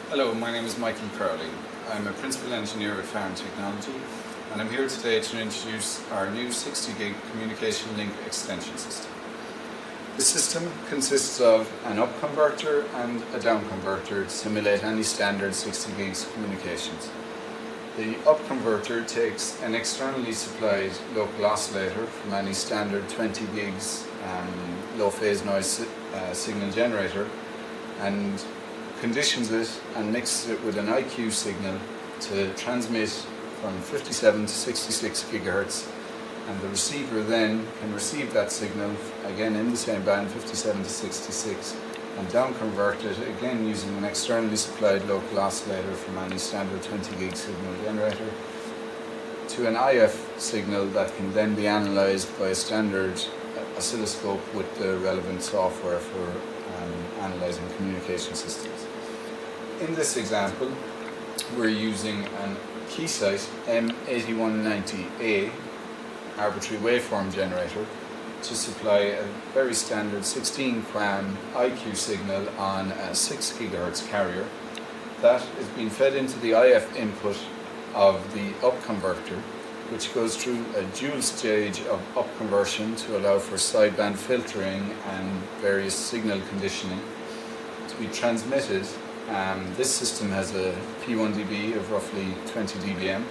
Hello, my name is Michael Crowley. I'm a principal engineer at Farran Technology, and I'm here today to introduce our new 60 gig communication link extension system. The system consists of an upconverter and a downconverter to simulate any standard 60 gigs communications. The upconverter takes an externally supplied local oscillator from any standard 20 gigs low phase noise signal generator and conditions it and mixes it with an IQ signal to transmit from 57 to 66 gigahertz, and the receiver then can receive that signal again in the same band, 57 to 66, and downconvert it again using an externally supplied local oscillator from any standard 20 gig signal generator to an IF signal that can then be analysed by a standard oscilloscope with the relevant software for analysing communication systems. In this example, we're using an Keysight M8190A arbitrary waveform generator to supply a very standard 16 QAM IQ signal on a 6 GHz carrier that is being fed into the IF input of the upconverter, which goes through a dual stage of upconversion to allow for sideband filtering and various signal conditioning to be transmitted. This system has a P1 dB of roughly 20 dBm,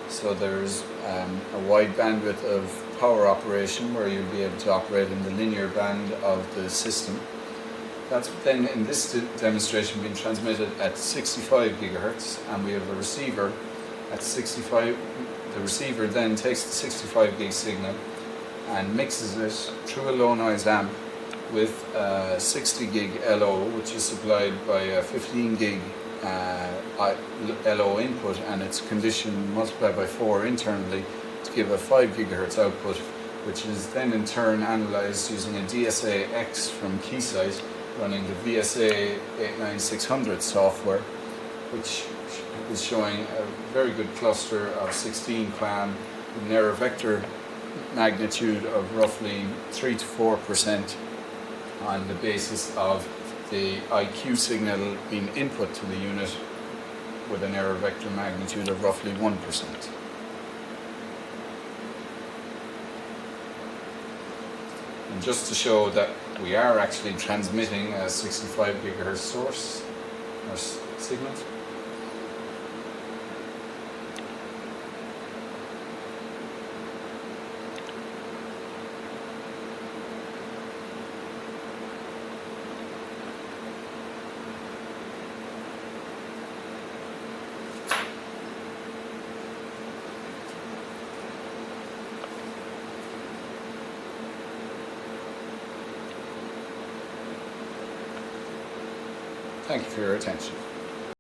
so there's a wide bandwidth of power operation where you'll be able to operate in the linear band of the system. That's then in this demonstration being transmitted at 65 gigahertz, and we have a receiver at 65. The receiver then takes the 65 gig signal and mixes it through a low noise amp with a 60 gig LO, which is supplied by a 15 gig LO input, and it's conditioned multiplied by 4 internally to give a 5 gigahertz output, which is then in turn analysed using a DSA-X from Keysight running the VSA 89600 software, which is showing a very good cluster of 16 QAM with an error vector magnitude of roughly 3 to 4% on the basis of the IQ signal being input to the unit with an error vector magnitude of roughly 1%. And just to show that we are actually transmitting a 65 gigahertz source or signal. Thank you for your attention.